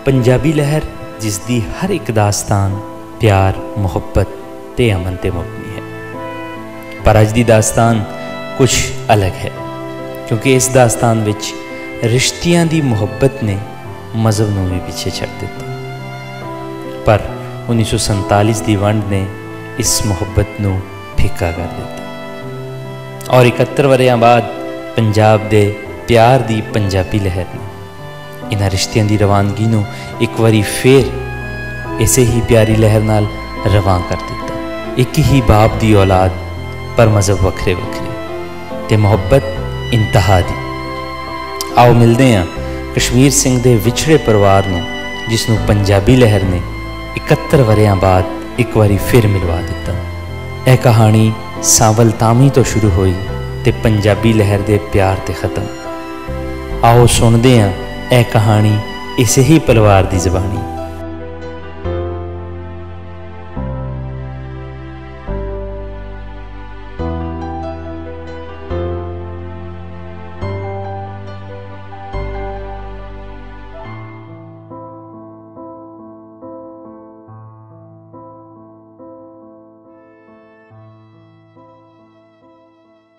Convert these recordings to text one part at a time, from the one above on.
पंजाबी लहर जिसकी हर एक दास्तान प्यार मुहब्बत ते अमन ते मुबनी है। पर अज की दास्तान कुछ अलग है, क्योंकि इस दास्तान विच रिश्तियां दी मुहब्बत ने मज़हब नूं भी पीछे छड्ड दिता। पर 1947 की वंड ने इस मुहब्बत नूं फिक्का कर दिता और 71 वरियां बाद पंजाब दे प्यार दी पंजाबी लहर ने इन्हां रिश्तियां दी रवानगी नूं एक बारी फिर इसे ही प्यारी लहर नाल रवां कर दिता। एक ही बाप दी औलाद पर मज़हब वखरे वखरे ते मुहब्बत इंतहा दी। आओ मिलते हैं कश्मीर सिंह दे विछड़े परिवार नूं, जिसनूं पंजाबी लहर ने 71 वरियां बाद एक बारी फिर मिलवा दिता। यह कहानी सावल तामी तो शुरू हुई ते पंजाबी लहर दे प्यार ते ख़त्म। आओ सुनते हैं यह कहानी इसे ही परिवार की ज़बानी।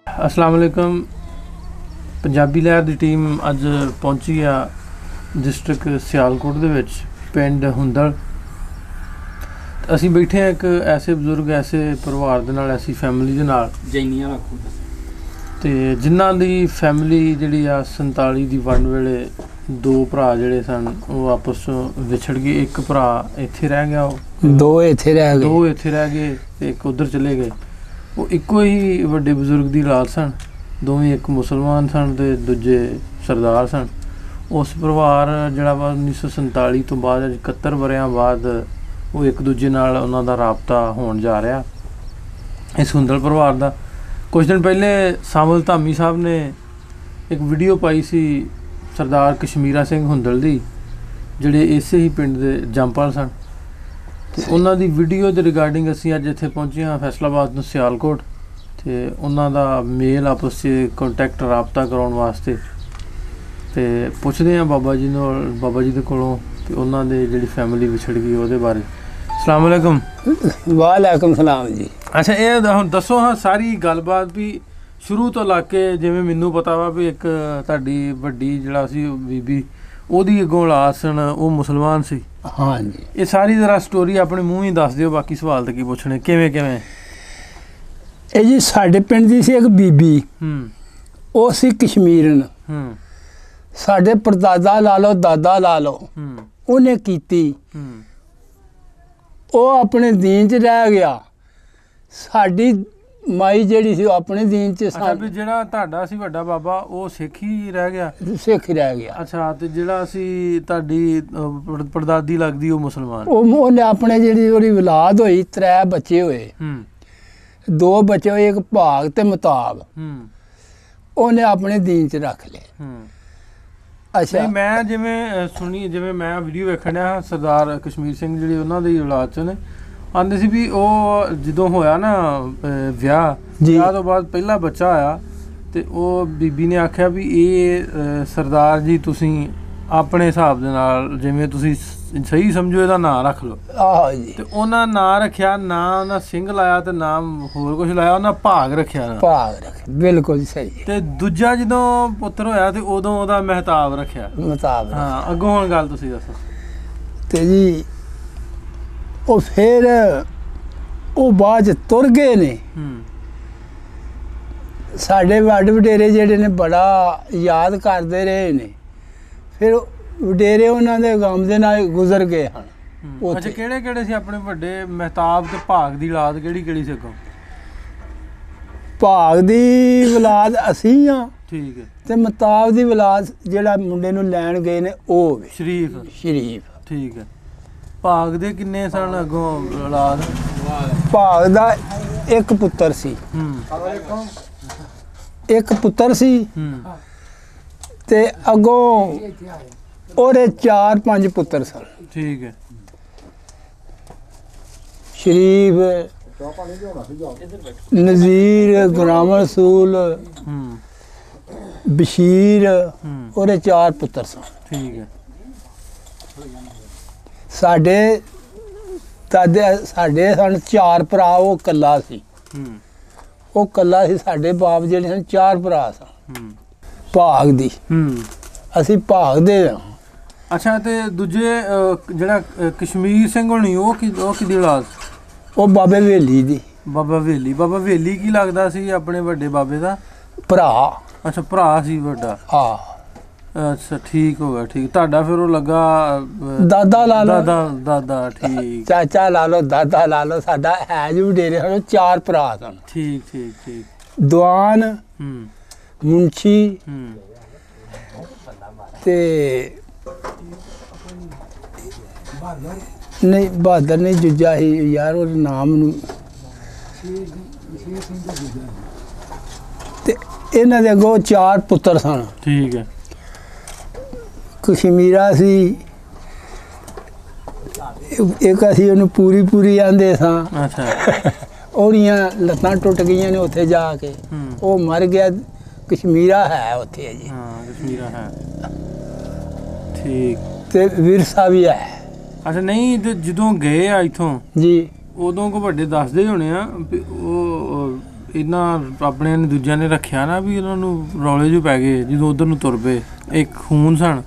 अस्सलाम वालेकुम। पंजाबी लहर की टीम अज पहुंची आ डिस्ट्रिक्ट सियालकोट दे विच पिंड हुंदड़। असीं बैठे हैं एक ऐसे बजुर्ग ऐसे परिवार दे नाल, ऐसी फैमिली दे नाल ते जिन्हां दी फैमिली जिहड़ी आ 47 दी वंड वेले दो भरा जिहड़े सन वो आपस चों विछड़ गए। एक भरा इत्थे रह गया, दो इत्थे रह गए ते एक उधर चले गए। वो इक्को ही वड्डे बजुर्ग दी औलाद सन, दोवें एक मुसलमान सन ते दूजे सरदार सन। उस परिवार जिहड़ा वा 1947 तो बाद 71 वरियां बाद वो एक दूजे नाल उन्हां दा राबता होण जा रहा। इस हुंदड़ परिवार दा कुछ दिन पहले सावल धामी साहब ने एक वीडियो पाई सी सरदार कश्मीरा सिंह हुंदड़ दी, जिहड़े इसे ही पिंड दे जंपाल सन। ते उन्हां दी वीडियो दे रिगार्डिंग असीं अज इत्थे पहुंचे हाँ फैसलाबाद तो सियालकोट, ते उन्हां दा मेल आपस च कॉन्टैक्ट राबता कराउण वास्ते ते पुछदे हैं बाबा जी दे कोलों कि उन्हां दे जिहड़ी फैमिली विछड़ गई उहदे बारे। अस्सलाम वालेकुम। वालेकुम सलाम जी। अच्छा ये हुण दसो हाँ सारी गलबात भी शुरू तो ला के, जिवें मैनूं पता वा भी एक तुहाडी वड्डी जिहड़ा सी बीबी ओहदी अगों औलाद सन वो मुसलमान सी। हाँ जी। ये सारी जरा स्टोरी अपने मूँह ही दस दिओ, बाकी सवाल तो की पुछने किवें किवें। ਇਹ ਜੀ ਸਾਡੇ ਪਿੰਡ ਦੀ ਸੀ ਇੱਕ ਬੀਬੀ, ਉਹ ਸੀ ਕਸ਼ਮੀਰਨ। ਸਾਡੇ ਪਰਦਾਦਾ ਲਾ ਲਓ ਦਾਦਾ ਲਾ ਲਓ ਉਹਨੇ ਕੀਤੀ, ਉਹ ਆਪਣੇ ਦੀਨ 'ਚ ਰਹਿ ਗਿਆ। ਸਾਡੀ ਮਾਈ ਜਿਹੜੀ ਸੀ ਉਹ ਆਪਣੇ ਦੀਨ 'ਚ। ਅੱਛਾ ਵੀ ਜਿਹੜਾ ਤੁਹਾਡਾ ਸੀ ਵੱਡਾ ਬਾਬਾ ਉਹ ਸਿੱਖ ਹੀ ਰਹਿ ਗਿਆ? ਸਿੱਖ ਰਹਿ ਗਿਆ। ਅੱਛਾ ਤੇ ਜਿਹੜਾ ਸੀ ਤੁਹਾਡੀ ਪੜਦਾਦੀ ਲੱਗਦੀ ਉਹ ਮੁਸਲਮਾਨ? ਉਹਨੇ ਆਪਣੇ ਜਿਹੜੀ ਉਹਦੀ ਔਲਾਦ ਹੋਈ 3 ਬੱਚੇ ਹੋਏ, 2 ਬੱਚੇ ਹੋਏ, ਇੱਕ ਭਾਗ ਤੇ ਮਤਾਬ, ਉਹਨੇ ਆਪਣੇ ਦੀਨ 'ਚ ਰੱਖ ਲਏ। ਅੱਛਾ ਮੈਂ ਜਿਵੇਂ ਸੁਣੀ, ਜਿਵੇਂ ਮੈਂ ਵੀਡੀਓ ਵੇਖਣ ਡਿਆ ਸਰਦਾਰ ਕਸ਼ਮੀਰ ਸਿੰਘ ਜਿਹੜੀ ਉਹਨਾਂ ਦੀ ਔਲਾਦ 'ਚ ਨੇ, ਆਂਦੇ ਸੀ ਵੀ ਉਹ ਜਦੋਂ ਹੋਇਆ ਨਾ ਵਿਆਹ ਤੋਂ ਬਾਅਦ ਪਹਿਲਾ ਬੱਚਾ ਆਇਆ ਤੇ ਉਹ ਬੀਬੀ ਨੇ ਆਖਿਆ ਵੀ ਇਹ ਸਰਦਾਰ ਜੀ ਤੁਸੀਂ ਆਪਣੇ ਹਿਸਾਬ ਦੇ ਨਾਲ ਜਿਵੇਂ ਤੁਸੀਂ ਸਹੀ ਸਮਝੋ ਇਹਦਾ ਨਾਂ ਰੱਖ ਲਓ। ਆਹੋ ਜੀ। ਤੇ ਉਹਨਾਂ ਨਾਂ ਰੱਖਿਆ, ਨਾ ਉਹਨਾਂ ਸਿੰਘ ਲਾਇਆ ਤੇ ਨਾਮ ਹੋਰ ਕੁਝ ਲਾਇਆ, ਉਹਨਾਂ ਭਾਗ ਰੱਖਿਆ। ਭਾਗ ਰੱਖਿਆ, ਬਿਲਕੁਲ ਸਹੀ। ਤੇ ਦੂਜਾ ਜਦੋਂ ਪੁੱਤਰ ਹੋਇਆ ਤੇ ਉਦੋਂ ਉਹਦਾ ਮਹਿਤਾਬ ਰੱਖਿਆ। ਮਹਿਤਾਬ। ਹਾਂ ਅੱਗੋਂ ਹੁਣ ਗੱਲ ਤੁਸੀਂ ਦੱਸੋ। ਤੇ ਜੀ ਉਹ ਫਿਰ ਉਹ ਬਾਅਦ 'ਚ ਤੁਰ ਗਏ ਨੇ। ਸਾਡੇ ਵੱਡ ਵਡੇਰੇ ਜਿਹੜੇ ਨੇ ਬੜਾ ਯਾਦ ਕਰਦੇ ਰਹੇ ਨੇ। ਫਿਰ ਵਡੇਰੇ ਉਹਨਾਂ ਦੇ ਗਮ ਦੇ ਨਾਲ ਗੁਜ਼ਰ ਗਏ ਹਨ। ਅੱਛਾ ਕਿਹੜੇ ਕਿਹੜੇ ਸੀ ਆਪਣੇ ਵੱਡੇ? ਮਹਿਤਾਬ ਤੇ ਭਾਗ ਦੀ ਔਲਾਦ ਕਿਹੜੀ ਕਿਹੜੀ ਸੀ ਅੱਗੋਂ? ਭਾਗ ਦੀ ਔਲਾਦ ਅਸੀਂ ਆ। ਠੀਕ ਹੈ। ਤੇ ਮਹਿਤਾਬ ਦੀ ਔਲਾਦ ਜਿਹੜਾ ਮੁੰਡੇ ਨੂੰ ਲੈਣ ਗਏ ਨੇ ਉਹ ਸ਼ਰੀਫ। ਠੀਕ ਹੈ। ਭਾਗ ਦੇ ਕਿੰਨੇ ਸਨ ਅੱਗੋਂ ਔਲਾਦ? ਭਾਗ ਦਾ ਇੱਕ ਪੁੱਤਰ ਸੀ। ਇੱਕ ਪੁੱਤਰ ਸੀ ਤੇ ਅੱਗੋਂ ਉਹਦੇ 4-5 ਪੁੱਤਰ ਸਨ। ਠੀਕ ਹੈ। शरीफ, नज़ीर, गुलाम रसूल, बशीर और 4 पुत्र सन। ठीक है। ਸਾਡੇ ਸਨ 4 ਭਰਾ, ਉਹ ਕੱਲਾ ਸੀ। ਉਹ ਕੱਲਾ ਸੀ। ਸਾਡੇ ਬਾਪ ਜਿਹੜੇ ਸਨ 4 ਭਰਾ ਸਨ ਭਾਗ ਦੀ। ਅਸੀਂ ਭਾਗ ਦੇ ਹਾਂ। ਅੱਛਾ, ਤੇ ਦੂਜੇ ਜਿਹੜਾ ਕਸ਼ਮੀਰ ਸਿੰਘ ਹੋਣੀ ਉਹ ਕਿਹਦੀ ਔਲਾਦ? ਉਹ ਬਾਬੇ ਵੇਲੀ ਦੀ। ਬਾਬਾ ਵੇਲੀ ਕੀ ਲੱਗਦਾ ਸੀ ਆਪਣੇ ਵੱਡੇ ਬਾਬੇ ਦਾ? ਭਰਾ। ਅੱਛਾ, ਭਰਾ ਸੀ ਵੱਡਾ। ਹਾਂ। ਅੱਛਾ, ਠੀਕ ਹੋ ਗਿਆ। ਠੀਕ, ਤੁਹਾਡਾ ਫਿਰ ਉਹ ਲੱਗਾ ਦਾਦਾ ਲਾ ਲਓ। ਦਾਦਾ ਠੀਕ। ਚਾਚਾ ਲਾ ਲਓ, ਦਾਦਾ ਲਾ ਲਓ। ਸਾਡਾ ਹੈ ਜੀ ਵਡੇਰੇ ਹਨ 4 ਭਰਾ ਸਨ। ਠੀਕ। ਦੀਵਾਨ, ਮੁੰਸ਼ੀ ਤੇ ਨਹੀਂ ਬਹਾਦਰ ਨਹੀਂ, ਜੁੱਜਾ ਹੀ ਯਾਰ, ਉਹ ਨਾਮ ਨੂੰ। ਤੇ ਇਹਨਾਂ ਦੇ ਅੱਗੋਂ 4 ਪੁੱਤਰ ਸਨ। ਠੀਕ ਹੈ। ਕਸ਼ਮੀਰਾ ਸੀ ਇੱਕ, ਅਸੀਂ ਉਹਨੂੰ ਪੂਰੀ ਆਂਦੇ ਸਾਂ। ਅੱਛਾ। ਉਹਦੀਆਂ ਲੱਤਾਂ ਟੁੱਟ ਗਈਆਂ ਨੇ ਉੱਥੇ ਜਾ ਕੇ, ਉਹ ਮਰ ਗਿਆ। ਕਸ਼ਮੀਰਾ ਹੈ ਉੱਥੇ ਜੀ। ਹਾਂ, ਕਸ਼ਮੀਰਾ ਹੈ। ਠੀਕ। ਤੇ ਵਿਰਸਾ ਵੀ ਹੈ। ਅੱਛਾ, ਨਹੀਂ ਜਦੋਂ ਗਏ ਆ ਇੱਥੋਂ ਜੀ, ਉਦੋਂ ਕੋ ਵੱਡੇ ਦੱਸਦੇ ਹੋਣੇ ਆ ਵੀ ਉਹ ਇਹਨਾਂ ਆਪਣੇ ਦੂਜਿਆਂ ਨੇ ਰੱਖਿਆ ਨਾ ਵੀ ਇਹਨਾਂ ਨੂੰ ਰੌਲੇ 'ਚ ਪੈ ਗਏ ਜਦੋਂ ਉਧਰ ਨੂੰ ਤੁਰ ਪਏ। ਇੱਕ ਖੂਨ ਸਨ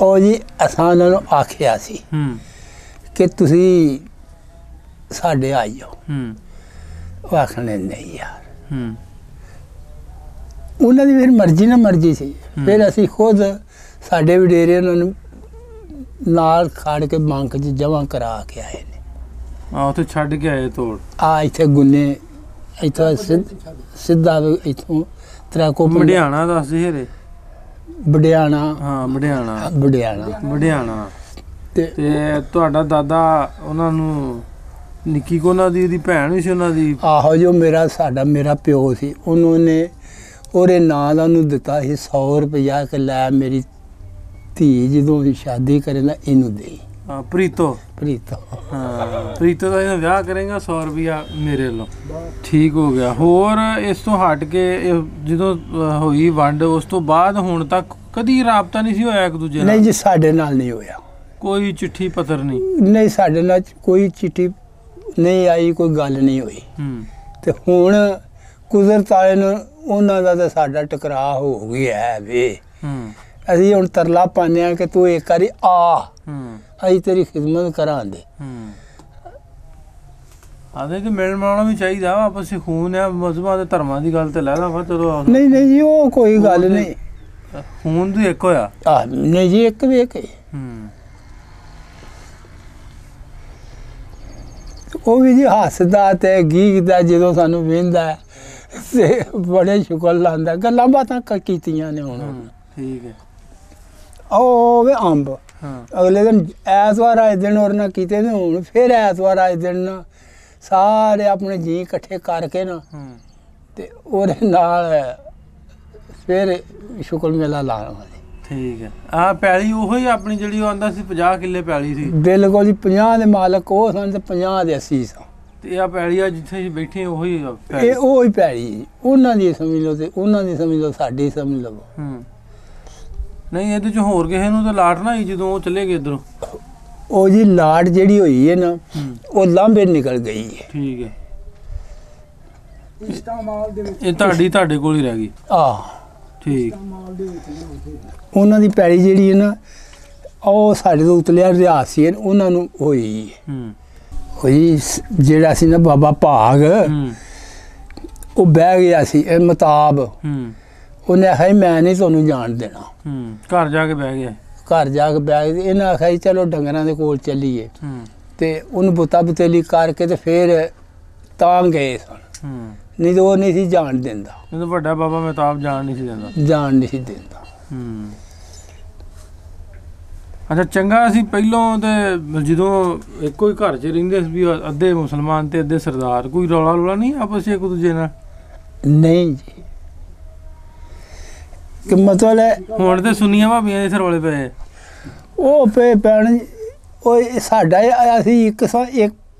ਉਹ ਜੀ। ਅਸਾਂ ਉਹਨਾਂ ਨੂੰ ਆਖਿਆ ਸੀ ਕਿ ਤੁਸੀਂ ਸਾਡੇ ਆ ਜਾਓ। ਉਹ ਆਖਣੇ ਨਹੀਂ ਯਾਰ। ਉਹਨਾਂ ਦੀ ਫਿਰ ਮਰਜ਼ੀ ਸੀ। ਫਿਰ ਅਸੀਂ ਖੁਦ ਸਾਡੇ ਵਡੇਰੇ ਉਹਨਾਂ ਨੂੰ ਨਾਲ ਖੜ ਕੇ ਬੈਂਕ 'ਚ ਜਮ੍ਹਾਂ ਕਰਾ ਕੇ ਆਏ ਨੇ। ਉੱਥੇ ਛੱਡ ਕੇ ਆਏ ਤੋੜ। ਇੱਥੇ ਗੁੰਨੇ, ਇੱਥੋਂ ਸਿੱਧਾ ਇੱਥੋਂ ਤਰੈਕੋ ਮੜਿਆਣਾ ਦੱਸਦੇ ਹਰੇ। ਬੜਿਆਣਾ। ਹਾਂ, ਬੜਿਆਣਾ। ਤੇ ਤੁਹਾਡਾ ਦਾਦਾ ਉਹਨਾਂ ਨੂੰ ਨਿੱਕੀ ਕੋ ਉਹਨਾਂ ਦੀ ਭੈਣ ਵੀ ਸੀ ਉਹਨਾਂ ਦੀ? ਆਹੋ, ਜੋ ਮੇਰਾ ਪਿਓ ਸੀ, ਉਹਨੇ ਉਹਦੇ ਨਾਂ ਦਾ ਉਹਨੂੰ ਦਿੱਤਾ ਸੀ 100 ਰੁਪਇਆ ਕਿ ਲੈ ਮੇਰੀ ਧੀ ਜਦੋਂ ਸ਼ਾਦੀ ਕਰੇ ਨਾ ਇਹਨੂੰ ਦੇ। ਪ੍ਰੀਤੋ। ਹਾਂ, ਪ੍ਰੀਤੋ ਦਾ ਵਿਆਹ ਕਰੇਗਾ 100 ਰੁਪਇਆ ਮੇਰੇ ਵੱਲੋਂ। ਠੀਕ ਹੋ ਗਿਆ। ਹੋਰ ਇਸ ਤੋਂ ਹਟ ਕੇ ਜਦੋਂ ਹੋਈ ਵੰਡ ਉਸ ਤੋਂ ਬਾਅਦ ਹੁਣ ਤੱਕ ਕਦੀ ਰਾਬਤਾ ਨਹੀਂ ਸੀ ਹੋਇਆ ਇੱਕ ਦੂਜੇ ਨਾਲ? ਨਹੀਂ ਜੀ, ਸਾਡੇ ਨਾਲ ਨਹੀਂ ਹੋਇਆ। ਕੋਈ ਚਿੱਠੀ ਪੱਤਰ ਨਹੀਂ? ਨਹੀਂ, ਸਾਡੇ ਨਾਲ ਕੋਈ ਚਿੱਠੀ ਨਹੀਂ ਆਈ, ਕੋਈ ਗੱਲ ਨਹੀਂ ਹੋਈ। ਤੇ ਹੁਣ ਕੁਦਰਤ ਆਏ ਨੂੰ ਉਹਨਾਂ ਦਾ ਤਾਂ ਸਾਡਾ ਟਕਰਾਅ ਹੋ ਗਿਆ ਵੇ। ਅਸੀਂ ਹੁਣ ਤਰਲਾ ਪਾਉਂਦੇ ਹਾਂ ਕਿ ਤੂੰ ਇੱਕ ਵਾਰੀ ਆ, ਅਸੀਂ ਤੇਰੀ ਖਿਦਮਤ ਕਰਾਂਗੇ। ਆਦੇ ਤੇ ਮਿਲਣ ਮਿਲਾਉਣਾ ਵੀ ਚਾਹੀਦਾ ਵਾ, ਆਪਸ ਵਿੱਚ ਖੂਨ ਆ, ਮਜ਼ਹਬਾਂ ਤੇ ਧਰਮਾਂ ਦੀ ਗੱਲ ਤੇ ਲੈ ਲਾ। ਚਲੋ ਨਹੀਂ ਜੀ, ਉਹ ਕੋਈ ਗੱਲ ਨਹੀਂ। ਖੂਨ ਤਾਂ ਇੱਕ ਹੋਇਆ। ਨਹੀਂ ਜੀ, ਇੱਕ ਵੀ ਇੱਕ। ਉਹ ਵੀ ਜੀ ਹੱਸਦਾ ਤੇ ਗੀਕਦਾ ਜਦੋਂ ਸਾਨੂੰ ਵੇਂਦਾ ਤੇ ਬੜੇ ਸ਼ੁਕਰ ਲਾਉਂਦਾ। ਗੱਲਾਂ ਬਾਤਾਂ ਕੀਤੀਆਂ ਨੇ ਹੁਣ। ਠੀਕ ਹੈ। ਉਹ ਵੇ ਅੰਬ ਅਗਲੇ ਦਿਨ ਐਤਵਾਰ ਆਏ ਦਿਨ ਔਰ ਨਾ ਕੀਤੇ ਨੇ। ਹੁਣ ਫਿਰ ਐਤਵਾਰ ਆਏ ਦਿਨ ਨਾ ਸਾਰੇ ਆਪਣੇ ਜੀ ਇਕੱਠੇ ਕਰਕੇ ਨਾ ਤੇ ਉਹਦੇ ਨਾਲ ਫਿਰ ਸ਼ੁਕਰ ਮੇਲਾ ਲਾਉਣਾ। ਠੀਕ ਹੈ। ਪੈਲੀ ਉਹੋ ਹੀ ਆਪਣੀ ਜਿਹੜੀ ਉਹ ਆਂਦਾ ਸੀ 50 ਕਿੱਲੇ ਪੈਲੀ ਸੀ? ਬਿਲਕੁਲ ਜੀ, 50 ਦੇ ਮਾਲਕ ਉਹ ਸਨ ਤੇ 50 ਦੇ ਅਸੀਂ ਸਾਂ। ਤੇ ਆ ਪੈਲੀ ਆ ਜਿੱਥੇ ਅਸੀਂ ਬੈਠੇ ਉਹੀ? ਇਹ ਉਹੀ ਪੈਲੀ ਉਹਨਾਂ ਦੀ ਸਮਝ ਲਓ ਤੇ ਉਹਨਾਂ ਦੀ ਸਮਝ ਲਓ, ਸਾਡੀ ਸਮਝ ਲਓ। ਨਹੀਂ, ਇਹਦੇ ਚ ਹੋਰ ਕਿਸੇ ਨੂੰ ਤਾਂ ਲਾਟ ਨਾ ਹੋਈ ਜਦੋਂ ਉਹ ਚਲੇ ਗਏ ਇੱਧਰੋਂ? ਉਹ ਜੀ ਲਾਟ ਜਿਹੜੀ ਹੋਈ ਹੈ ਨਾ, ਉਹ ਲਾਂਭੇ ਨਿਕਲ ਗਈ ਹੈ। ਠੀਕ ਹੈ। ਇਹ ਤੁਹਾਡੇ ਕੋਲ ਹੀ ਰਹਿ ਗਈ? ਠੀਕ। ਉਹਨਾਂ ਦੀ ਪੈਲੀ ਜਿਹੜੀ ਹੈ ਨਾ, ਉਹ ਸਾਡੇ ਤੋਂ ਉਤਲਿਆ ਰਿਆਸੀ ਹੈ, ਉਹਨਾਂ ਨੂੰ ਹੋਈ ਹੈ। ਹੋਈ ਜਿਹੜਾ ਸੀ ਨਾ ਬਾਬਾ ਭਾਗ, ਉਹ ਬਹਿ ਗਿਆ ਸੀ ਇਹ ਮਤਾਬ। ਉਹਨੇ ਆਖਿਆ ਮੈਂ ਨਹੀਂ ਤੁਹਾਨੂੰ ਜਾਣ ਦੇਣਾ। ਘਰ ਜਾ ਕੇ ਬਹਿ ਗਿਆ? ਘਰ ਜਾ ਕੇ ਬਹਿ ਗਿਆ। ਇਹਨੇ ਆਖਿਆ ਚਲੋ ਡੰਗਰਾਂ ਦੇ ਕੋਲ ਚੱਲੀਏ। ਤੇ ਉਹਨੂੰ ਬੁੱਤਾ ਬਤੇਲੀ ਕਰਕੇ ਤੇ ਫਿਰ ਤਾਂ ਗਏ ਸਨ। ਨਹੀਂ ਤਾਂ ਉਹ ਨਹੀਂ ਸੀ ਜਾਣ ਦਿੰਦਾ। ਜਦੋਂ ਵੱਡਾ ਬਾਬਾ ਮਹਿਤਾਬ ਜਾਣ ਨਹੀਂ ਸੀ ਦਿੰਦਾ? ਅੱਛਾ, ਚੰਗਾ ਸੀ ਪਹਿਲੋਂ ਤੇ ਜਦੋਂ ਇੱਕੋ ਹੀ ਘਰ 'ਚ ਰਹਿੰਦੇ ਸੀ ਵੀ ਅੱਧੇ ਮੁਸਲਮਾਨ ਤੇ ਅੱਧੇ ਸਰਦਾਰ, ਕੋਈ ਰੌਲਾ ਰੌਲਾ ਨਹੀਂ ਆਪਸ 'ਚ ਇੱਕ ਦੂਜੇ ਨਾਲ? ਨਹੀਂ ਜੀ, ਕਿ ਮਤਲਬ ਹੁਣ ਤੇ ਸੁਨੀਆਂ ਭਾਬੀਆਂ ਦੇ ਰੌਲੇ ਪਏ? ਉਹ ਪੈਣ ਉਹ ਸਾਡਾ ਅਸੀਂ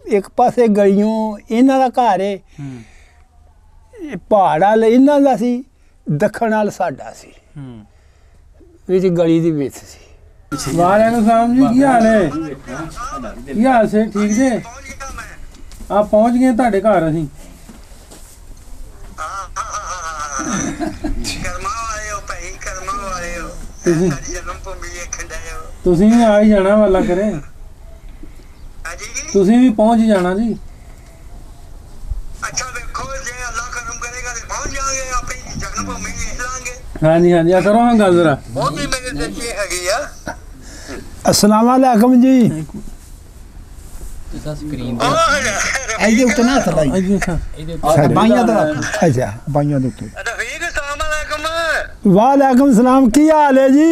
ਇੱਕ ਪਾਸੇ ਗਲੀਓਂ ਇਹਨਾਂ ਦਾ ਘਰ ਏ, ਪਹਾੜ ਵਾਲ ਇਹਨਾਂ ਦਾ ਸੀ, ਦੱਖਣ ਵਾਲ ਸਾਡਾ ਸੀ, ਵਿੱਚ ਗਲੀ ਦੀ ਵਿੱਚ ਸੀ। वालेकुम सलाम जी, की हाल है? की हाल से ठीक जे? आप पहुंच गए ਤੁਹਾਡੇ ਘਰ ਅਸੀਂ। ਤੁਸੀਂ ਵੀ ਆ ਹੀ ਜਾਣਾ ਵਾਲਾ ਕਰੇ, ਤੁਸੀਂ ਵੀ ਪਹੁੰਚ ਜਾਣਾ ਜੀ। ਅੱਛਾ ਵੇਖੋ ਜੇ ਅੱਲਾ ਕਰਮ ਕਰੇਗਾ ਤੇ ਪਹੁੰਚ ਜਾਵਾਂਗੇ, ਆਪੇ ਜਨਮ ਭੂਮੀ ਵੇਖ ਲਾਂਗੇ। ਹਾਂਜੀ ਹਾਂਜੀ, ਆ ਕਰੋ ਹਾਂ ਗੱਲ ਜ਼ਰਾ। ਬਹੁਤ ਹੀ ਮੇਰੇ ਦਿਲ 'ਚ ਹੈਗੀ ਆ। अस्सलाम वालेकुम जी। ਇਹਦੇ ਉੱਤੇ ਨਾ ਹੱਥ ਲਾਈ। ਅੱਛਾ ਬਾਈਆਂ ਦਾ ਅੱਛਾ, ਬਾਈਆਂ ਦੇ ਉੱਤੇ। ਰਫੀਕ अस्सलाम वालेकुम। वालेकुम सलाम, की हाल है जी?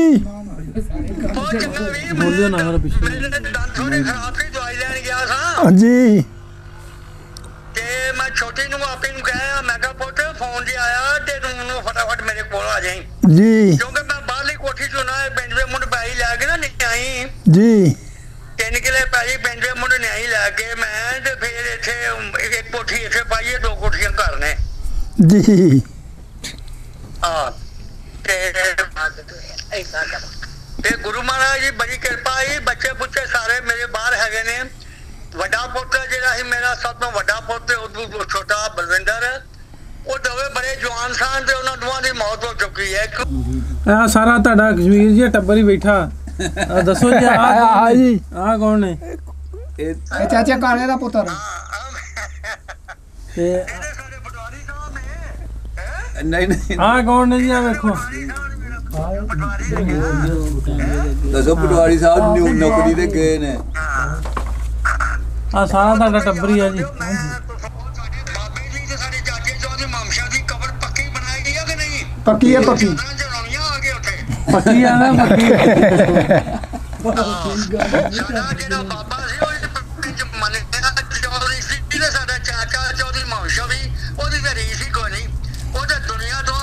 ਬਹੁਤ ਚੰਗਾ ਵੀਰ, ਬੋਲਿਓ ਨਾ ਮੇਰਾ ਪਿੱਛੇ। ਮੇਰੇ ਦੰਦ ਥੋੜੇ ਖਰਾਬ ਸੀ, ਦਵਾਈ ਲੈਣ ਗਿਆ ਸਾਂ जी ਤੇ ਮੈਂ ਛੋਟੀ ਨੂੰ ਆਪੇ ਨੂੰ ਕਿਹਾ, ਮੈਂ ਕਿਹਾ ਪੁੱਤ ਫੋਨ ਜੀ ਆਇਆ ਤੇ ਤੂੰ ਫਟਾਫਟ ਮੇਰੇ ਕੋਲ ਆ ਜਾਈਂ, जी ਕਿਉਂਕਿ ਮੈਂ ਬਾਹਰਲੀ ਕੋਠੀ ਚੋਂ ਨਾ ਪਿੰਡ ਦੇ ਮੁੰਡੇ ਪੈਲੀ ਲੈ ਕੇ ਨਾ ਨਿਆਈ जी 3 ਕਿਲੇ ਪੈਲੀ ਪਿੰਡ ਦੇ ਮੁੰਡੇ ਨਿਆਈ ਲੈ ਕੇ ਮੈਂ ਤੇ ਫਿਰ ਇੱਥੇ ਇੱਕ ਕੋਠੀ ਇੱਥੇ ਪਾਈਏ, 2 ਕੋਠੀਆਂ ਘਰ ਨੇ। जी ਹਾਂ ਤੇ ਗੁਰੂ ਮਹਾਰਾਜ ਦੀ ਬੜੀ ਕਿਰਪਾ ਹੈ, ਬੱਚੇ ਬੁੱਚੇ ਸਾਰੇ ਮੇਰੇ ਬਾਹਰ ਹੈਗੇ ਨੇ। ਵੱਡਾ ਪੁੱਤ ਜਿਹੜਾ ਸੀ ਮੇਰਾ, ਸਭ ਤੋਂ ਵੱਡਾ ਪੁੱਤ, ਉਦੋਂ ਛੋਟਾ ਬਲਵਿੰਦਰ, ਉਹ ਦੋਵੇਂ ਬੜੇ ਜਵਾਨ ਸਨ ਤੇ ਉਹਨਾਂ ਦੋਵਾਂ ਦੀ ਮੌਤ ਹੋ ਚੁੱਕੀ ਹੈ। ਆ ਸਾਰਾ ਤੁਹਾਡਾ ਕਸ਼ਮੀਰ ਜੀ ਟੱਬਰ ਹੀ ਬੈਠਾ। ਦੱਸੋ ਜੀ, ਹਾਂ ਜੀ, ਆ ਕੌਣ ਨੇ? ਇਹ ਚਾਚਾ ਕਾਲੇ ਦਾ ਪੁੱਤਰ। ਤੇ ਇਹਦੇ ਸਾਡੇ ਪਟਵਾਰੀ ਸਾਹਿਬ ਨੇ। ਨਹੀਂ ਆ ਕੌਣ ਨੇ ਜੀ? ਆ ਵੇਖੋ। ਦੱਸੋ ਪਟਵਾਰੀ ਸਾਹਿਬ ਨੌਕਰੀ ਤੇ ਗਏ ਨੇ। ਆ ਸਾਰਾ ਤੁਹਾਡਾ ਟੱਬਰ ਹੀ ਆ ਜੀ। ਬਾਬੇ ਜੀ ਤੇ ਸਾਡੇ ਚਾਚੇ ਚੌਧਰੀ ਮਾਮਸ਼ਾ ਦੀ ਕਬਰ ਪੱਕੀ ਬਣਾਈ ਗਈ ਆ ਕਿ ਨਹੀਂ? ਪੱਕੀ ਹੈ, ਪੱਕੀ ਜਨਾਨੀਆਂ ਆ ਗਏ ਉੱਥੇ। ਪੱਕੀ ਆ ਨਾ, ਪੱਕੀ। ਸਾਡਾ ਜਿਹੜਾ ਬਾਬਾ ਸੀ ਉਹ ਪਿੰਡ ਮੰਨਿਆ ਚੌਧਰੀ ਸੀ ਤੇ ਸਾਡਾ ਚਾਚਾ ਚੌਧਰੀ ਮਾਮਸ਼ਾ ਵੀ, ਉਹਦੀ ਤਾਂ ਰੀਸ ਹੀ ਕੋਈ ਨਹੀਂ। ਉਹ ਤਾਂ ਦੁਨੀਆ ਤੋਂ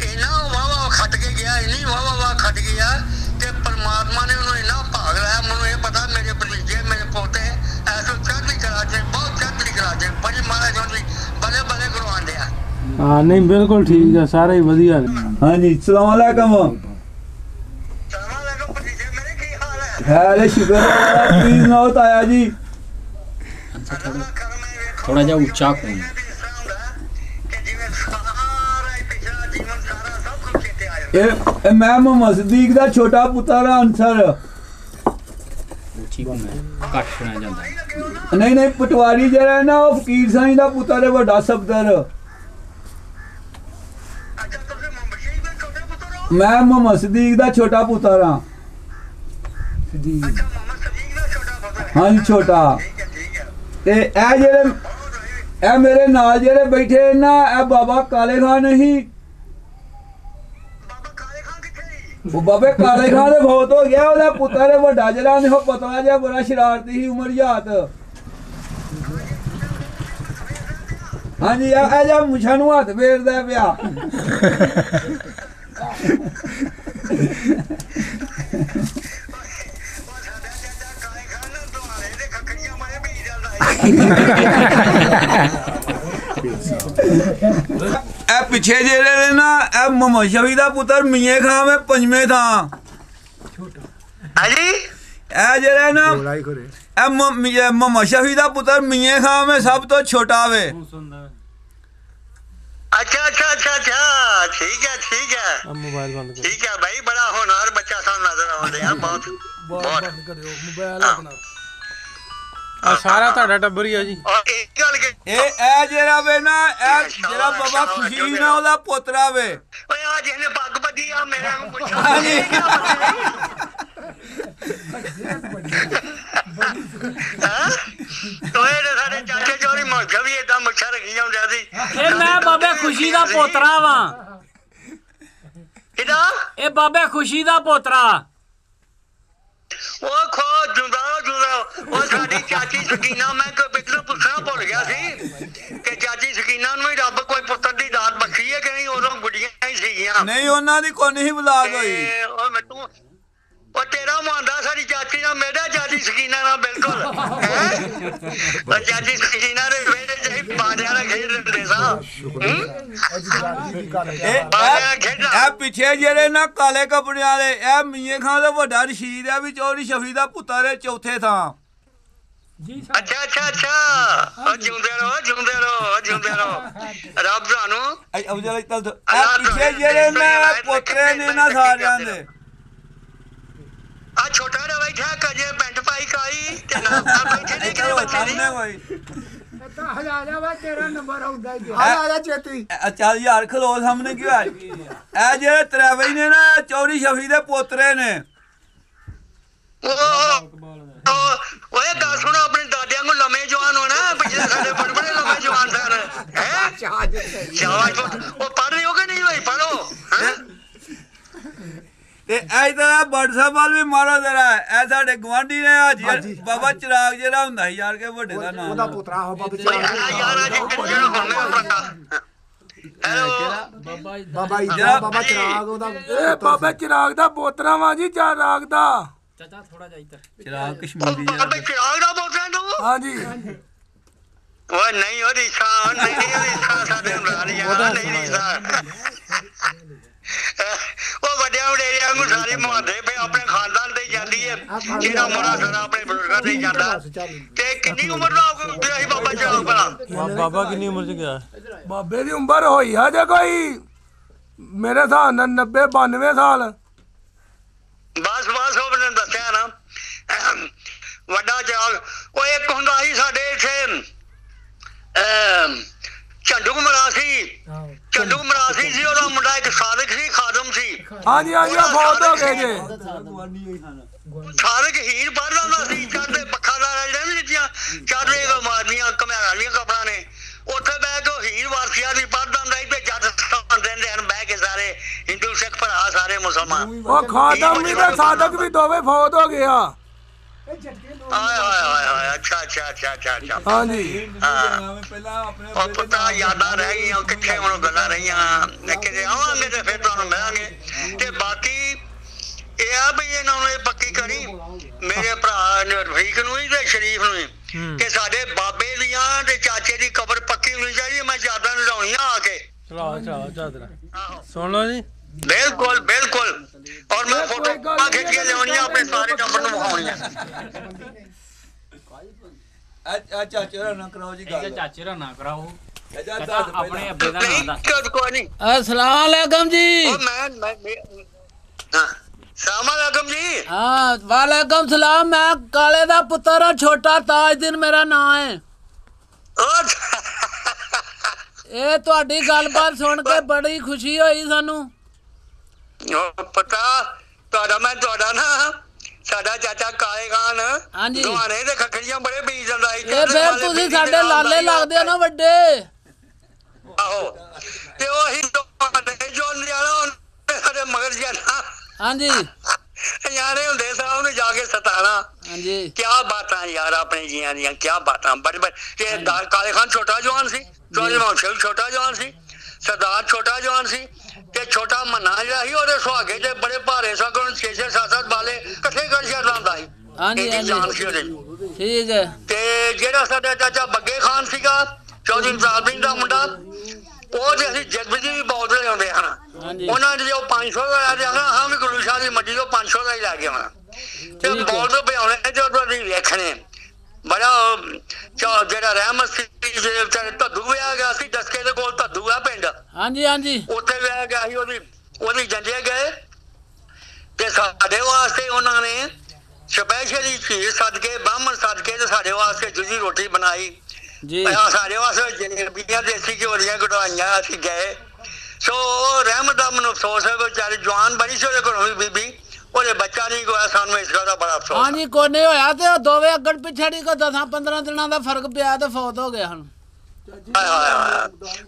ਇੰਨਾ ਵਾਵਾ ਖੱਟ ਕੇ ਗਿਆ, ਇੰਨੀ ਵਾਵਾ ਖੱਟ ਗਿਆ ਤੇ ਪਰਮਾਤਮਾ ਨੇ ਉਹਨੂੰ ਇੰਨਾ ਭਾਗ ਲਾਇਆ। ਮੈਨੂੰ ਇਹ ਪਤਾ ਮੇਰੇ ਭਤੀਜੇ, ਮੇਰੇ ਪੋਤੇ ਐਸੋ ਚੜ੍ਹਦੀ ਕਲਾ 'ਚ, ਬਹੁਤ ਚੜ੍ਹਦੀ ਕਲਾ 'ਚ ਬੜੀ ਮਹਾਰਾਜ ਦੀ ਬਲੇ ਬਲੇ ਕਰਵਾਉਂਦੇ ਆ। ਹਾਂ ਨਹੀਂ, ਬਿਲਕੁਲ ਠੀਕ ਆ, ਸਾਰੇ ਹੀ ਵਧੀਆ ਨੇ। ਹਾਂਜੀ ਸਲਾਮ ਅਲੈਕਮ। ਸਲਾਮ ਅਲੈਕੁਮ ਭਤੀਜੇ ਮੇਰੇ, ਕੀ ਹਾਲ ਹੈ? ਹੈ ਸ਼ੁਕਰ ਪਲੀਜ਼ ਨਾ ਤਾਇਆ ਜੀ। ਥੋੜਾ ਜਿਹਾ ਉੱਚਾ ਕੋਣ ਕਿ ਜਿਵੇਂ ਸਾਰਾ ਹੀ ਪਿਛਲਾ ਜੀਵਨ ਸਾਰਾ ਸਭ ਕੁਝ ਚੇਤੇ ਆ ਜਾਂਦਾ। ਇਹ ਮੈਂ ਮੁਹੰਮਦ ਸਦੀਕ ਦਾ ਛੋਟਾ ਪੁੱਤਰ ਹਾਂ ਅਨਸਰ। ਨਹੀਂ ਨਹੀਂ, ਪਟਵਾਰੀ ਜਿਹੜਾ ਨਾ ਉਹ ਫਕੀਰ ਸਾਈਂ ਦਾ ਪੁੱਤਰ ਹੈ, ਵੱਡਾ ਸਫਦਰ। ਅੱਛਾ ਤੁਸੀਂ ਮੁਹੰਮਦ ਸ਼ਹੀਦ ਦੇ ਛੋਟੇ ਪੁੱਤਰ ਹੋ? ਮੈਂ ਮੁਹੰਮਦ ਸਦੀਕ ਦਾ ਛੋਟਾ ਪੁੱਤਰ ਹਾਂ। ਅੱਛਾ ਮੁਹੰਮਦ ਸਦੀਕ ਦਾ ਛੋਟਾ ਪੁੱਤਰ ਹੈ। ਹਾਂਜੀ ਛੋਟਾ। ਠੀਕ ਹੈ ਠੀਕ ਹੈ। ਤੇ ਇਹ ਜਿਹੜੇ ਇਹ ਮੇਰੇ ਨਾਲ ਜਿਹੜੇ ਬੈਠੇ ਨਾ, ਇਹ ਬਾਬਾ ਕਾਲੇ ਖਾਨ ਨਹੀਂ। ਬਾਬਾ ਕਾਲੇ ਖਾਨ ਕਿੱਥੇ ਸੀ? ਉਹ ਬਾਬੇ ਕਾਲੇ ਖਾਨ ਦੇ ਬਹੁਤ ਹੋ ਗਿਆ, ਉਹਦਾ ਪੁੱਤਰ ਹੈ ਵੱਡਾ ਜਿਹੜਾ ਨੇ, ਉਹ ਪਤਲਾ ਜਿਹਾ ਬੜਾ ਸ਼ਰਾਰਤੀ ਸੀ, ਉਮਰ ਯਾਤ। ਹਾਂਜੀ ਇਹ ਜਿਹਾ ਮੁੱਛਾਂ ਨੂੰ ਹੱਥ ਫੇਰਦਾ ਪਿਆ। ਇਹ ਪਿੱਛੇ ਜਿਹੜੇ ਨੇ ਨਾ, ਇਹ ਮੁਹੰਮਦ ਸ਼ਫੀ ਦਾ ਪੁੱਤਰ ਮੀਆਂ ਖਾਂ ਹੈ, 5ਵੇਂ ਥਾਂ। ਹਾਂਜੀ ਇਹ ਜਿਹੜਾ ਨਾ, ਇਹ ਮੁਹੰਮਦ ਸ਼ਫੀ ਦਾ ਪੁੱਤਰ ਮੀਆਂ ਖਾਂ ਹੈ, ਸਭ ਤੋਂ ਛੋਟਾ ਵੇ। ਅੱਛਾ ਅੱਛਾ ਅੱਛਾ ਅੱਛਾ, ਠੀਕ ਹੈ ਠੀਕ ਹੈ। ਮੋਬਾਈਲ ਬੰਦ ਕਰੋ। ਠੀਕ ਹੈ ਭਾਈ, ਬੜਾ ਹੋਣਹਾਰ ਬੱਚਾ ਸਾਨੂੰ ਨਜ਼ਰ ਆਉਂਦੇ ਆ। ਬਹੁਤ ਬਹੁਤ ਆ ਸਾਰਾ ਤੁਹਾਡਾ ਟੱਬਰ ਹੀ ਆ ਜੀ। ਔਰ ਇੱਕ ਗੱਲ ਕਿ ਇਹ ਜਿਹੜਾ ਵੇ ਨਾ, ਇਹ ਜਿਹੜਾ ਬਾਬਾ ਖੁਸ਼ੀ ਨਾ ਉਹਦਾ ਪੋਤਰਾ ਵੇ। ਓਏ ਆ ਜਿਹਨੇ ਪੱਗ ਬੱਧੀ ਆ, ਮੇਰੇ ਨੂੰ ਪੁੱਛੋ। ਤੋਏ ਦੇ ਸਾਡੇ ਚਾਚੇ ਚੋਰੀ ਮੁੱਛ ਵੀ ਏਦਾਂ ਮੁੱਛਾਂ ਰੱਖੀ ਜਾਂਦਾ ਸੀ। ਇਹ ਮੈਂ ਬਾਬੇ ਖੁਸ਼ੀ ਦਾ ਪੋਤਰਾ ਵਾਂ। ਕਿਹਦਾ? ਇਹ ਬਾਬੇ ਖੁਸ਼ੀ ਦਾ ਪੋਤਰਾ। ਉਹ ਖੋ ਜੁੰਦਾ ਉਹ ਸਾਡੀ ਚਾਚੀ ਸਕੀਨਾ, ਮੈਂ ਪਿਛਲੇ ਪੁੱਛਣਾ ਭੁੱਲ ਗਿਆ ਸੀ ਕਿ ਚਾਚੀ ਸਕੀਨਾ ਨੂੰ ਹੀ ਰੱਬ ਕੋਈ ਪੁੱਤਰ ਦੀ ਦਾਤ ਬਖਸ਼ੀ ਹੈ ਕਿ ਨਹੀਂ? ਉਦੋਂ ਗੁੱਡੀਆਂ ਹੀ ਸੀਗੀਆਂ। ਨਹੀਂ ਉਹਨਾਂ ਦੀ ਕੋਈ ਨਹੀਂ ਔਲਾਦ ਹੋਈ। ਉਹ ਮੈਨੂੰ ਉਹ ਤੇਰਾ ਮੁੰਡਾ ਸਾਡੀ ਚਾਚੀ ਨਾਲ, ਮੇਰਾ ਚਾਚੀ ਸਕੀਨਾ ਨਾਲ ਬਿਲਕੁਲ। ਚਾਚੀ ਸਕੀਨਾ ਦੇ ਵੇੜੇ ਚ ਬਾਜਿਆਂ ਨਾਲ ਖੇਡ ਦਿੰਦੇ ਸਾਂ। ਪਿੱਛੇ ਜਿਹੜੇ ਨਾ ਕਾਲੇ ਕੱਪੜਿਆਂ ਵਾਲੇ ਇਹ ਮੀਆਂ ਖਾਂ ਦਾ ਵੱਡਾ ਰਸ਼ੀਦ ਆ ਵੀ ਚੌਧਰੀ ਸ਼ਫੀ ਦਾ ਪੁੱਤਰ ਹੈ ਚੌਥੇ ਥਾਂ ਅੱਛਾ ਅੱਛਾ ਅੱਛਾ ਜਿਉਂਦੇ ਰਹੋ ਰੱਬ ਤੁਹਾਨੂੰ ਪਿੱਛੇ ਜਿਹੜੇ ਨਾ ਪੋਤਰੇ ਨੇ ਨਾ ਸਾਰਿਆਂ ਦੇ ਆ ਛੋਟਾ ਜਿਹਾ ਬੈਠਾ ਕਜੇ ਪੈਂਟ ਪਾਈ ਕਾਲੀ ਤੇ ਨਾ ਬੈਠੇ ਨੇ ਕਿਹੜੇ ਬੱਚੇ ਨੇ ਚੱਲ ਯਾਰ ਖਲੋ ਸਾਹਮਣੇ ਕੀ ਹੋਇਆ ਇਹ ਜਿਹੜੇ ਤ੍ਰੈਵਈ ਨੇ ਨਾ ਚੌਧਰੀ ਸ਼ਫੀ ਦੇ ਪੋਤਰੇ ਨੇ ਓਏ ਗੱਲ ਸੁਣੋ ਆਪਣੇ ਦਾਦਿਆਂ ਨੂੰ ਲੰਮੇ ਜਵਾਨ ਹੋਣਾ ਪਿਛਲੇ ਸਾਡੇ ਬੜੇ ਬੜੇ ਲੰਮੇ ਜਵਾਨ ਸਨ ਹੈ ਸ਼ਾਬਾਸ਼ ਉਹ ਪੜ੍ਹ ਰਹੇ ਹੋ ਕਿ ਨਹੀਂ ਭਾਈ ਪੜ੍ਹੋ ਤੇ ਐ ਤਾਂ WhatsApp ਵਾਲ ਵੀ ਮਾਰੋ ਜਰਾ ਇਹ ਸਾਡੇ ਗਵਾਂਢੀ ਨੇ ਹਾਜੀ ਬਾਬਾ ਚਿਰਾਗ ਜਿਹੜਾ ਹੁੰਦਾ ਸੀ ਯਾਰ ਕੇ ਵੱਡੇ ਦਾ ਨਾਮ ਉਹਦਾ ਪੁੱਤਰਾ ਹੋ ਬਾਬਾ ਚਿਰਾਗ ਹੈਲੋ ਬਾਬਾ ਚਿਰਾਗ ਉਹਦਾ ਇਹ ਬਾਬਾ ਚਿਰਾਗ ਦਾ ਪੋਤਰਾ ਵਾ ਜੀ ਚਿਰਾਗ ਦਾ ਚਾਚਾ ਥੋੜਾ ਜਿਹਾ ਇੱਧਰ ਚਿਰਾਗ ਕਸ਼ਮੀਰੀ ਬਾਬਾ ਚਿਰਾਗ ਦਾ ਬੋਲਦਾ ਤੂੰ ਹਾਂਜੀ ਓਏ ਨਹੀਂ ਉਹ ਰਿਸ਼ਾ ਸਾਡੇ ਨਾਲ ਯਾਰ ਨਹੀਂ ਰਿਸ਼ਾ ਉਹ ਵੱਡਿਆਂ ਵਡੇਰਿਆਂ ਨੂੰ ਸਾਰੇ ਮੁਹਾਦੇ ਪਏ ਆਪਣੇ ਖਾਨਦਾਨ ਤੇ ਜਾਂਦੀ ਹੈ ਜਿਹੜਾ ਮੋੜਾ ਸਾਰਾ ਆਪਣੇ ਬਜ਼ੁਰਗਾਂ ਤੇ ਜਾਂਦਾ ਤੇ ਕਿੰਨੀ ਉਮਰ ਦਾ ਗਿਆ ਸੀ ਬਾਬਾ ਚਿਰਾਗ ਭਲਾ ਬਾਬਾ ਕਿੰਨੀ ਉਮਰ ਚ ਗਿਆ ਬਾਬੇ ਦੀ ਉਮਰ ਹੋਈ ਆ ਜੇ ਕੋਈ ਮੇਰੇ ਹਿਸਾਬ ਨਾਲ 90 92 ਸਾਲ ਬਸ ਉਹ ਮੈਨੂੰ ਦੱਸਿਆ ਨਾ ਵੱਡਾ ਚਿਰਾਗ ਉਹ ਇੱਕ ਹੁੰਦਾ ਸੀ ਸਾਡੇ ਇੱਥੇ ਝੰਡੂ ਮਰਾਸੀ ਸੀ ਉਹਦਾ ਮੁੰਡਾ ਇੱਕ ਸਾਦਕ ਸੀ ਖਾਦਮ ਸੀ ਹਾਂਜੀ ਬਹੁਤ ਹੋ ਗਏ ਜੇ ਸਾਦਕ ਹੀਰ ਪੜ੍ਹਦਾ ਹੁੰਦਾ ਸੀ ਚੜ੍ਹਦੇ ਪੱਖਾ ਦਾ ਜਿਹੜਾ ਨੀ ਦਿੱਤੀਆਂ ਚੜ੍ਹਦੇ ਮਾਰਦੀਆਂ ਘਮਿਆਰਾਂ ਵਾਲੀਆਂ ਕਪੜਾਂ ਨੇ ਉੱਥੇ ਬਹਿ ਕੇ ਹੀਰ ਵਾਰਸੀਆਂ ਦੀ ਪੜ੍ਹਦਾ ਹੁੰਦਾ ਸੀ ਤੇ ਜੱਟ ਦਿੰਦੇ ਹਨ ਬਹਿ ਕੇ ਸਾਰੇ ਹਿੰਦੂ ਸਿੱਖ ਭਰਾ ਸਾਰੇ ਮੁਸਲਮਾਨ ਉਹ ਖਾਦਮ ਵੀ ਤੇ ਸਾਦਕ ਵੀ ਦੋਵੇਂ ਫੌਤ ਹੋ ਗਏ ਆ ਹਾਏ ਅੱਛਾ ਹਾਂਜੀ ਉਹ ਪਤਾ ਯਾਦਾਂ ਰਹਿ ਗਈਆਂ ਕਿੱਥੇ ਹੁਣ ਗੱਲਾਂ ਰਹੀਆਂ ਕਿਤੇ ਆਵਾਂਗੇ ਤੇ ਫਿਰ ਤੁਹਾਨੂੰ ਮਿਲਾਂਗੇ ਤੇ ਬਾਕੀ ਇਹ ਆ ਵੀ ਇਹਨਾਂ ਨੂੰ ਇਹ ਪੱਕੀ ਕਰੀ ਮੇਰੇ ਭਰਾ ਰਫੀਕ ਨੂੰ ਵੀ ਤੇ ਸ਼ਰੀਫ ਨੂੰ ਵੀ ਕਿ ਸਾਡੇ ਬਾਬੇ ਦੀਆਂ ਤੇ ਚਾਚੇ ਦੀ ਕਬਰ ਪੱਕੀ ਹੋਣੀ ਚਾਹੀਦੀ ਮੈਂ ਯਾਦਾਂ ਲੜਾਉਣੀਆਂ ਆ ਕੇ ਸੁਣ ਲਓ ਜੀ ਬਿਲਕੁਲ ਔਰ ਮੈਂ ਫੋਟੋ ਖਿੱਚ ਕੇ ਲਿਆਉਣੀਆਂ ਆਪਣੇ ਸਾਰੇ ਟੱਬਰ ਨੂੰ ਵਿਖਾਉਣੀਆਂ ਚਾਚੇ ਨਾ ਕਰਾਓ ਜੀ ਗੱਲ ਚਾਚੇ ਦਾ ਨਾ ਕਰਾਓ ਆਪਣੇ ਅੱਬੇ ਦਾ ਨਾਮ ਦੱਸ ਕੋਈ ਨਹੀਂ अस्सलाम वालेकुम जी ਮੈਂ ਸਲਾਮ ਅਲੈਕਮ ਜੀ हाँ वालेकुम सलाम मैं काले दा पुत्र हाँ छोटा ताजदीन मेरा नाम है ਇਹ ਤੁਹਾਡੀ ਗੱਲਬਾਤ ਸੁਣ ਕੇ ਬੜੀ ਖੁਸ਼ੀ ਹੋਈ ਸਾਨੂੰ ਪਤਾ ਤੁਹਾਡਾ ਨਾ ਸਾਡਾ ਚਾਚਾ ਕਾਲੇ ਖਾਨ ਹਾਂਜੀ ਦੁਆਰੇ ਦੇ ਖੱਖੜੀਆਂ ਬੜੇ ਬੀਜ ਜਾਂਦਾ ਸੀ ਇਹ ਫਿਰ ਤੁਸੀਂ ਸਾਡੇ ਲਾਲੇ ਲੱਗਦੇ ਹੋ ਨਾ ਵੱਡੇ ਆਹੋ ਤੇ ਉਹੀ ਦੁਆਰੇ ਜੋ ਨਿਆਣਾ ਸਾਡੇ ਮਗਰ ਜਾਣਾ ਹਾਂਜੀ ਯਾਰੇ ਹੁੰਦੇ ਸਾਹ ਉਹਨੂੰ ਜਾ ਕੇ ਸਤਾਣਾ ਹਾਂਜੀ ਕੀ ਬਾਤਾਂ ਯਾਰ ਆਪਣੇ ਜੀਆਂ ਦੀਆਂ ਕੀ ਬਾਤਾਂ ਬੜੇ ਇਹ ਕਾਲੇ ਖਾਨ ਛੋਟਾ ਜਵਾਨ ਸੀ ਚੌਧਰੀ ਮੌਂਸ਼ਾ ਵੀ ਛੋਟਾ ਜਵਾਨ ਸੀ ਸਰਦਾਰ ਛੋਟਾ ਜਵਾਨ ਸੀ ਤੇ ਛੋਟਾ ਮੰਨਾ ਜਿਹੜਾ ਸੀ ਉਹਦੇ ਸੁਹਾਗੇ ਤੇ ਬੜੇ ਭਾਰੇ ਸਨ 6-7 ਬਾਲੇ ਇਕੱਠੇ ਕਰ ਛੱਡਦਾ ਹੁੰਦਾ ਸੀ ਠੀਕ ਹੈ ਤੇ ਜਿਹੜਾ ਸਾਡਾ ਚਾਚਾ ਬੱਗੇ ਖਾਨ ਸੀਗਾ ਚੌਧਰੀ ਮੁਸਾਬਿਨ ਦਾ ਮੁੰਡਾ ਉਹ ਤੇ ਅਸੀਂ ਜਗਬਜੀ ਵੀ ਬਹੁਤ ਲਿਆਉਂਦੇ ਹਨ ਉਹਨਾਂ ਨੇ ਜੋ 500 ਦਾ ਲੈ ਜਾਣਾ ਹਾਂ ਵੀ ਗੁਰੂ ਸ਼ਾਹ ਦੀ ਮੱਡੀ ਤੋਂ 500 ਦਾ ਹੀ ਲੈ ਕੇ ਆਉਣਾ ਤੇ ਬਹੁਤ ਭਿਆਉਣੇ ਜੋ ਤੁਸੀਂ ਵੇਖਣੇ ਬੜਾ ਜਿਹੜਾ ਰਹਿਮਤ ਸੀ ਧੱਦੂ ਵਿਆਹ ਗਿਆ ਸੀ ਦਸਕੇ ਦੇ ਕੋਲ ਧੱਦੂ ਆ ਪਿੰਡ ਹਾਂਜੀ ਉੱਥੇ ਵਿਆਹ ਗਿਆ ਸੀ ਉਹਦੀ ਜੰਜੇ ਗਏ ਤੇ ਸਾਡੇ ਵਾਸਤੇ ਉਹਨਾਂ ਨੇ ਸਪੈਸ਼ਲੀ ਖੀਰ ਸਦਕੇ ਬ੍ਰਾਹਮਣ ਸਦਕੇ ਤੇ ਸਾਡੇ ਵਾਸਤੇ ਜੁਜੀ ਰੋਟੀ ਬਣਾਈ ਜੀ ਸਾਡੇ ਵਾਸਤੇ ਜਲੇਬੀਆਂ ਦੇਸੀ ਘਿਓ ਦੀਆਂ ਕਢਵਾਈਆਂ ਅਸੀਂ ਗਏ ਸੋ ਰਹਿਮਤ ਦਾ ਮੈਨੂੰ ਅਫਸੋਸ ਹੈ ਵਿਚਾਰੀ ਜਵਾਨ ਬੜੀ ਸੀ ਉਹਦੇ ਘਰੋਂ ਵੀ ਬੀਬੀ ਉਹਦੇ ਬੱਚਾ ਨਹੀਂ ਹੋਇਆ ਸਾਨੂੰ ਇਸ ਗੱਲ ਦਾ ਬੜਾ ਅਫਸੋਸ ਹਾਂਜੀ ਕੋਨੇ ਹੋਇਆ ਤੇ ਉਹ ਦੋਵੇਂ ਅੱਗੜ ਪਿਛੜੀ ਕੋ 10-15 ਦਿਨਾਂ ਦਾ ਫਰਕ ਪਿਆ ਤੇ ਫੌਤ ਹੋ ਗਿਆ ਹਨ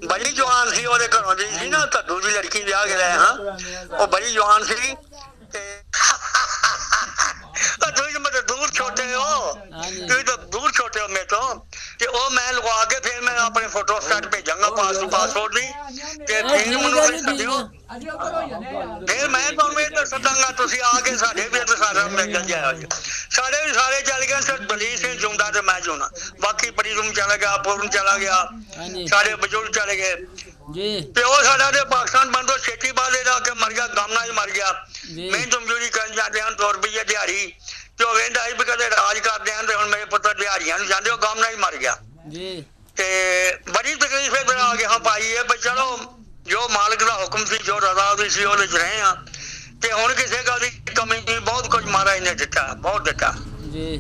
ਬੜੀ ਜਵਾਨ ਸੀ ਉਹਦੇ ਘਰੋਂ ਦੀ ਸੀ ਨਾ ਧੱਦੂ ਦੀ ਲੜਕੀ ਵਿਆਹ ਕੇ ਲੈ ਹਾਂ ਉਹ ਬੜੀ ਜਵਾਨ ਸੀ ਤੇ ਤੁਸੀਂ ਮੇਰੇ ਦੂਰ ਛੋਟੇ ਹੋ ਤੁਸੀਂ ਤਾਂ ਦੂਰ ਛੋਟੇ ਹੋ ਮੇਰੇ ਤੋਂ ਤੇ ਉਹ ਮੈਂ ਲਗਵਾ ਕੇ ਫਿਰ ਮੈਂ ਆਪਣੇ ਫੋਟੋ ਸਟਾਟ ਭੇਜਾਂਗਾ ਪਾਸਪੋਰਟ ਦੀ ਤੇ ਫਿਰ ਮੈਨੂੰ ਸੱਦਿਓ ਫਿਰ ਮੈਂ ਤੁਹਾਨੂੰ ਇਹ ਸੱਦਾਂਗਾ ਤੁਸੀਂ ਆ ਕੇ ਸਾਡੇ ਵੀ ਸਾਰਾ ਮਿਲ ਜਾਇਆ ਸਾਡੇ ਵੀ ਸਾਰੇ ਚੱਲ ਗਏ ਸਰ ਬਲੀ ਸਿੰਘ ਜੁੰਦਾ ਤੇ ਮੈਂ ਹੁਣ ਬਾਕੀ ਪ੍ਰੀਤਮ ਚਲਾ ਗਿਆ, ਪੂਰਨ ਚਲਾ ਗਿਆ, ਸਾਰੇ ਬਜ਼ੁਰਗ ਚਲੇ ਗਏ ਜੀ। ਪਿਓ ਸਾਡਾ ਤੇ ਪਾਕਿਸਤਾਨ ਬੰਦੋ ਛੇਤੀ ਬਾਅਦ ਇਹਦਾ ਕਿ ਮਰ ਗਿਆ, ਗਮ ਨਾਲ ਹੀ ਮਰ ਗਿਆ। ਮਿਹਨਤ ਮਜ਼ਦੂਰੀ ਕਰਨ ਜਾਂਦੇ ਹਨ 2 ਰੁਪਈਏ ਦਿਹਾੜੀ ਤੇ ਉਹ ਕਹਿੰਦਾ ਸੀ ਵੀ ਕਦੇ ਰਾਜ ਕਰਦੇ ਹਨ ਤੇ ਹੁਣ ਮੇਰੇ ਪੁੱਤਰ ਦਿਹਾੜੀਆਂ ਨੂੰ ਜਾਂਦੇ, ਉਹ ਗਮ ਨਾਲ ਹੀ ਮਰ ਗਿਆ ਜੀ। ਤੇ ਬੜੀ ਤਕਲੀਫ ਫਿਰ ਆ ਕੇ ਹਾਂ ਪਾਈ ਹੈ, ਪਰ ਚਲੋ ਜੋ ਮਾਲਕ ਦਾ ਹੁਕਮ ਸੀ, ਜੋ ਰਜ਼ਾ ਉਹਦੀ ਸੀ, ਉਹਦੇ 'ਚ ਰਹੇ ਆ ਤੇ ਹੁਣ ਕਿਸੇ ਗੱਲ ਦੀ ਕਮੀ ਨਹੀਂ, ਬਹੁਤ ਕੁਝ ਮਹਾਰਾਜ ਨੇ ਦਿੱਤਾ, ਬਹੁਤ ਦਿੱਤਾ ਜੀ।